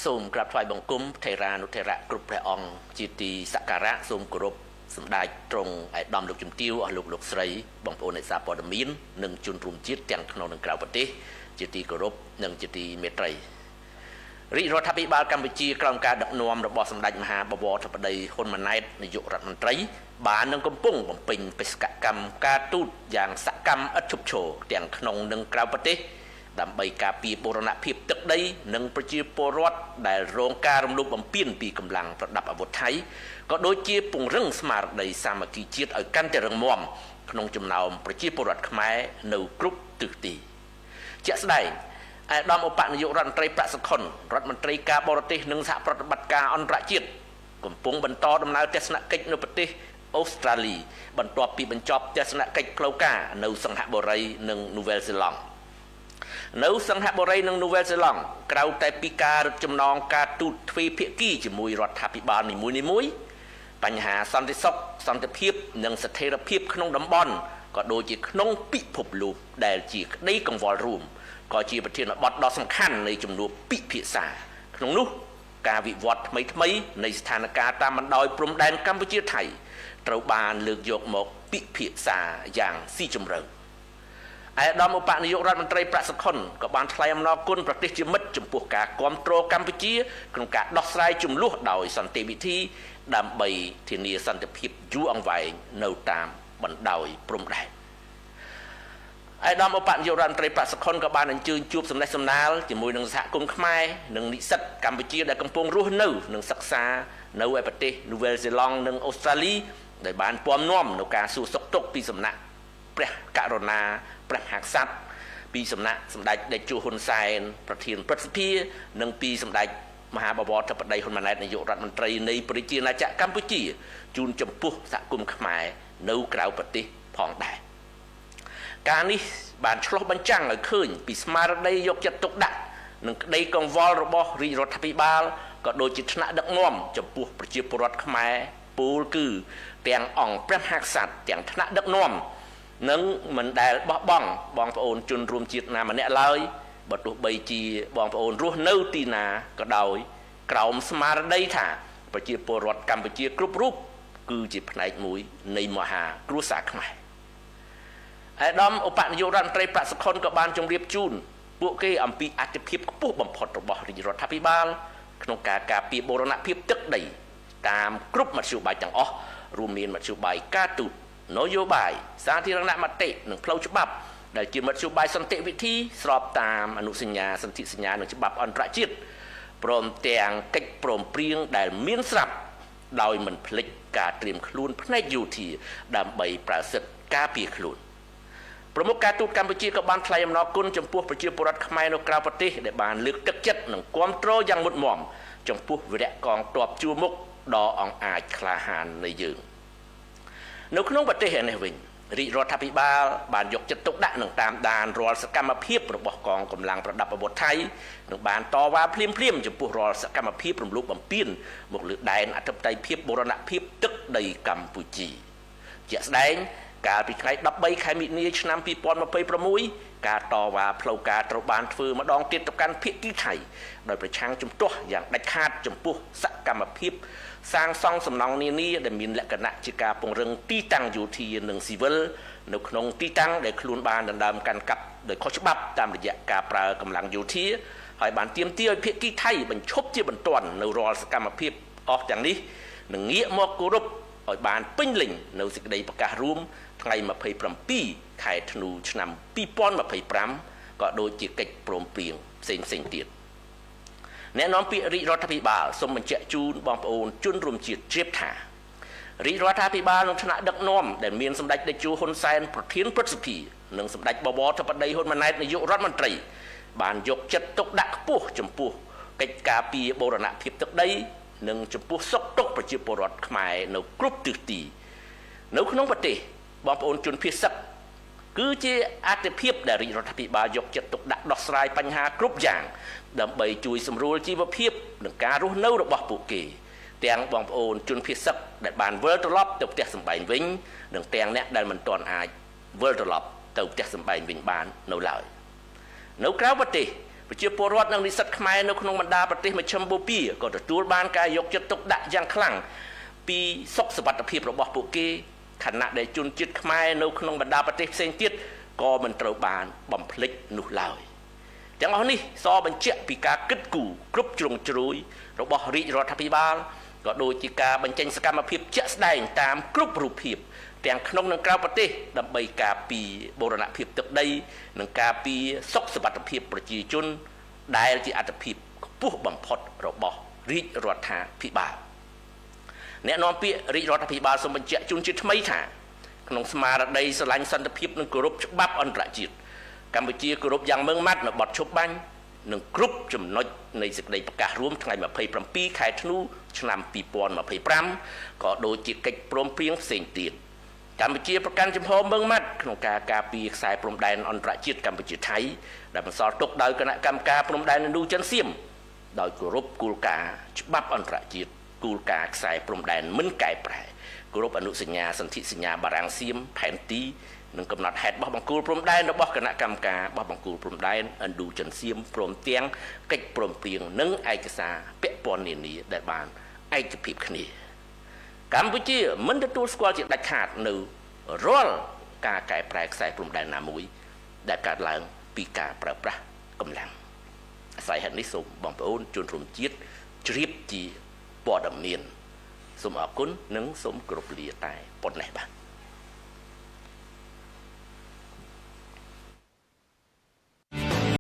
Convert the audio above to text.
សូមក្រាបថ្វាយបង្គំថេរានុថេរៈគ្រប់ព្រះអង្គជាទីសក្ការៈសូមគោរពសម្ដេចទ្រង់ឯកឧត្តមលោកជំទាវអស់លោកស្រីបងប្អូនអ្នកសារព័ត៌មាននិងជនរួមជាតិទាំងក្នុងនិងក្រៅប្រទេសជាទីគោរពនិងជាទីមេត្រីរាជរដ្ឋាភិបាលកម្ពុជាក្រោមការដឹកនាំរបស់សម្ដេចមហាបវរធិបតីហ៊ុនម៉ាណែតនាយករដ្ឋមន្ត្រីបាននឹងកំពុងបំពេញបេសកកម្មការទូតយ៉ាងសកម្មឥតឈប់ឈរទាំងក្នុងនិងក្រៅប្រទេសដើម្បីការពារបូរណភាពទឹកដីនិងប្រជាពលរដ្ឋដែលរងការរំលោភបំពានពីកម្លាំងប្រដាប់អាវុធថៃក៏ដូចជាពង្រឹងស្មារតីសាមគ្គីជាតិឲ្យកាន់តែរឹងមាំក្នុងចំណោមប្រជាពលរដ្ឋខ្មែរនៅគ្រប់ទិសទីជាក់ស្ដែងឯកឧត្តមឧបនាយករដ្ឋមន្ត្រីប្រាក់សុខុនរដ្ឋមន្ត្រីការបរទេសនិងសហប្រតិបត្តិការអន្តរជាតិកំពុងបន្តដំណើរទស្សនកិច្ចនៅប្រទេសអូស្ត្រាលីបន្ទាប់ពីបញ្ចប់ទស្សនកិច្ចផ្លូវការនៅសិង្ហបុរីនិងនូវែលសេឡង់នៅសិង្ហបុរីនិងនូវែលសេឡង់ក្រៅតែពីការរឹតចំណងការទូតទ្វេភាគីជាមួយរដ្ឋាភិបាលនីមួយៗបញ្ហាសន្តិសុខសន្តិភាពនិងស្ថិរភាពក្នុងតំបន់ក៏ដូចជាក្នុងពិភពលោកដែលជាក្តីកង្វល់រួមក៏ជាប្រធានបទដ៏សំខាន់នៃជំនួបពិភាក្សាក្នុងនោះការវិវត្តថ្មីនៃស្ថានភាពតាមបណ្ដោយព្រំដែនកម្ពុជាថៃត្រូវបានលើកយកមកពិភាក្សាយ៉ាងស៊ីជម្រៅឯកឧត្តមឧបនាយករដ្ឋមន្ត្រីប្រាក់សុខុនក៏បានថ្លែងអំណរគុណប្រទេសជាមិត្តចំពោះការគ្រប់គ្រងកម្ពុជាក្នុងការដោះស្រាយជម្លោះដោយសន្តិវិធីដើម្បីធានាសន្តិភាពយូរអង្វែងនៅតាមបណ្ដោយព្រំដែនឯកឧត្តមឧបនាយករដ្ឋមន្ត្រីប្រាក់សុខុនក៏បានអញ្ជើញជួបសំណេះសំណាលជាមួយនឹងសហគមន៍ខ្មែរនិងនិស្សិតកម្ពុជាដែលកំពុងរស់នៅនិងសិក្សានៅឯប្រទេសនូវែលសេឡង់និងអូស្ត្រាលីដែលបានពំនាំនៅការសួរសុខទុក្ខពីសំណាក់ព្រះករុណាព្រះមហាក្សត្រពីសំណាក់សម្ដេចតេជោហ៊ុនសែនប្រធានព្រឹទ្ធសភានិងពីសម្ដេចមហាបវរធិបតីហ៊ុនម៉ាណែតនាយករដ្ឋមន្ត្រីនៃប្រជាណាចក្រកម្ពុជាជូនចំពោះសហគមន៍ខ្មែរនៅក្រៅប្រទេសផងដែរការនេះបានឆ្លុះបញ្ចាំងឲ្យឃើញពីស្មារតីយកចិត្តទុកដាក់និងក្តីកង្វល់របស់រាជរដ្ឋាភិបាលក៏ដូចជាថ្នាក់ដឹកនាំចំពោះប្រជាពលរដ្ឋខ្មែរពោលគឺទាំងអង្គព្រះមហាក្សត្រទាំងថ្នាក់ដឹកនាំនិងមិនដែលបោះបង់បងប្អូនជនរួមជាតិណាម្នាក់ឡើយបើទោះបីជាបងប្អូនរស់នៅទីណាក៏ដោយក្រោមស្មារតីថាប្រជាពលរដ្ឋកម្ពុជាគ្រប់រូបគឺជាផ្នែកមួយនៃមហាគ្រួសារខ្មែរឯកឧត្តមឧបនាយករដ្ឋមន្ត្រីប្រាក់សុខុនក៏បានជម្រាបជូនពួកគេអំពីអត្ថប្រយោជន៍ខ្ពស់បំផុតរបស់រាជរដ្ឋាភិបាលក្នុងការការពារបូរណភាពទឹកដីតាមគ្រប់មធ្យោបាយទាំងអស់រួមមានមធ្យោបាយការទូតនយោបាយសាធារណមតិនិងផ្លូវច្បាប់ដែលជាមធ្យោបាយសន្តិវិធីស្របតាមអនុសញ្ញាសន្ធិសញ្ញានិងច្បាប់អន្តរជាតិព្រមទាំងកិច្ចព្រមព្រៀងដែលមានស្រាប់ដោយមិនភ្លេចការត្រៀមខ្លួនផ្នែកយោធាដើម្បីប្រសិទ្ធការពារខ្លួនប្រមុខការទូតកម្ពុជាក៏បានថ្លែងអំណរគុណចំពោះប្រជាពលរដ្ឋខ្មែរនៅក្រៅប្រទេសដែលបានលើកទឹកចិត្តនិងគាំទ្រយ៉ាងមុតមាំចំពោះវីរៈកងទ័ពជួរមុខដ៏អង្អាចក្លាហាននៃយើងនៅក្នុងប្រទេសនេះវិញរាជរដ្ឋាភិបាលបានយកចិត្តទុកដាក់នឹងតាមដានរាល់សកម្មភាពរបស់កងកម្លាំងប្រដាប់អាវុធថៃនិងបានតវ៉ាភ្លាមចំពោះរាល់សកម្មភាពរំលោភបំពានមកលើដែនអធិបតេយ្យភាពបូរណភាពទឹកដីកម្ពុជាជាក់ស្ដែងកាលពីថ្ងៃ13ខែមិនិនាឆ្នាំ2026ការតវ៉ាផ្លូវការត្រូវបានធ្វើម្ដងទៀតទៅកាន់ភាគីថៃដោយប្រឆាំងជំទាស់យ៉ាងដាច់ខាតចំពោះសកម្មភាពសាងសង់សំណង់នានាដែលមានលក្ខណៈជាការពង្រឹងទីតាំងយោធានិងស៊ីវិលនៅក្នុងទីតាំងដែលខ្លួនបានដណ្ដើមកាន់កាប់ដោយខុសច្បាប់តាមរយៈការប្រើកម្លាំងយោធាហើយបានទាមទារឲ្យភាគីថៃបញ្ឈប់ជាបន្ទាន់នៅរាល់សកម្មភាពអស់ទាំងនេះនិងងាកមកគោរពឲ្យបានពេញលេញនៅសេចក្តីប្រកាសរួមថ្ងៃ27ខែធ្នូឆ្នាំ2025ក៏ដូចជាកិច្ចព្រមព្រៀងផ្សេងទៀតអ្នកនាំពាក្យរាជរដ្ឋាភិបាលសូមបញ្ជាក់ជូនបងប្អូនជនរួមជាតិជ្រាបថារាជរដ្ឋាភិបាលក្នុងថ្នាក់ដឹកនាំដែលមានសម្ដេចតេជោហ៊ុនសែនប្រធានព្រឹទ្ធសភានិងសម្ដេចបវរធិបតីហ៊ុនម៉ាណែតនាយករដ្ឋមន្ត្រីបានយកចិត្តទុកដាក់ខ្ពស់ចំពោះកិច្ចការពារបូរណភាពទឹកដីនិងចំពោះសុខទុក្ខប្រជាពលរដ្ឋខ្មែរនៅគ្រប់ទិសទីនៅក្នុងប្រទេសបងប្អូនជនភៀសសិកគឺជាអត្ថប្រយោជន៍ដែលរាជរដ្ឋាភិបាលយកចិត្តទុកដាក់ដោះស្រាយបញ្ហាគ្រប់យ៉ាងដើម្បីជួយសម្រួលជីវភាពនិងការរស់នៅរបស់ពួកគេទាំងបងប្អូនជនភៀសសិកដែលបានវិលត្រឡប់ទៅផ្ទះសម្បែងវិញនិងទាំងអ្នកដែលមិនទាន់អាចវិលត្រឡប់ទៅផ្ទះសម្បែងវិញបាននៅឡើយនៅក្រៅប្រទេស ប្រជាពលរដ្ឋនិងនិស្សិតខ្មែរនៅក្នុងបណ្ដាប្រទេសមជ្ឈិមបូព៌ាក៏ទទួលបានការយកចិត្តទុកដាក់យ៉ាងខ្លាំងពីសុខសុវត្ថិភាពរបស់ពួកគេខណៈដែលជនជាតិខ្មែរនៅក្នុងបណ្ដាប្រទេសផ្សេងទៀតក៏មិនត្រូវបានបំភ្លេចនោះឡើយទាំងអស់នេះសបញ្ជាក់ពីការគិតគូរគ្រប់ជ្រុងជ្រោយរបស់រាជរដ្ឋាភិបាលក៏ដូចជាការបញ្ចេញសកម្មភាពជាក់ស្ដែងតាមគ្រប់រូបភាពទាំងក្នុងនិងក្រៅប្រទេសដើម្បីការពារបូរណភាពទឹកដីនិងការពារសុខសុវត្ថិភាពប្រជាជនដែលជាអត្ថប្រយោជន៍ខ្ពស់បំផុតរបស់រាជរដ្ឋាភិបាលអ្នកនាំពាក្យរាជរដ្ឋាភិបាលសូមបញ្ជាក់ជូនជាថ្មីថាក្នុងស្មារតីស្រឡាញ់សន្តិភាពនិងគោរពច្បាប់អន្តរជាតិកម្ពុជាគោរពយ៉ាងម៉ឺងម៉ាត់នៅបទឈប់បាញ់និងគ្រប់ចំណុចនៃសេចក្តីប្រកាសរួមថ្ងៃ27ខែធ្នូឆ្នាំ2025ក៏ដូចជាកិច្ចព្រមព្រៀងផ្សេងទៀតកម្ពុជាប្រកាន់ជំហរម៉ឺងម៉ាត់ក្នុងការការពារខ្សែព្រំដែនអន្តរជាតិកម្ពុជាថៃដែលបន្សល់ទុកដោយគណៈកម្មការព្រំដែនឥណ្ឌូចិនសៀមដោយគោរពគោលការណ៍ច្បាប់អន្តរជាតិគោលការណ៍ខ្សែព្រំដែនមិនកែប្រែគោរពអនុសញ្ញាសន្ធិសញ្ញាបារាំងសៀមផែនទីនិងកំណត់ហេតុបោះបង្គោលព្រំដែនរបស់គណៈកម្មការបោះបង្គោលព្រំដែនឥណ្ឌូចិនសៀមព្រមទាំងកិច្ចព្រមព្រៀងនិងឯកសារពាក់ព័ន្ធនានាដែលបានឯកភាពគ្នាកម្ពុជាមិនទទួលស្គាល់ជាដាច់ខាតនៅរាល់ការកែប្រែខ្សែព្រំដែនណាមួយដែលកើតឡើងពីការប្រើប្រាស់កម្លាំងអាស្រ័យហេតុនេះសូមបងប្អូនជនរួមជាតិជ្រាបជាព័ត៌មានសូមអរគុណនិងសូមគោរពលាតែប៉ុណ្ណេះបាទ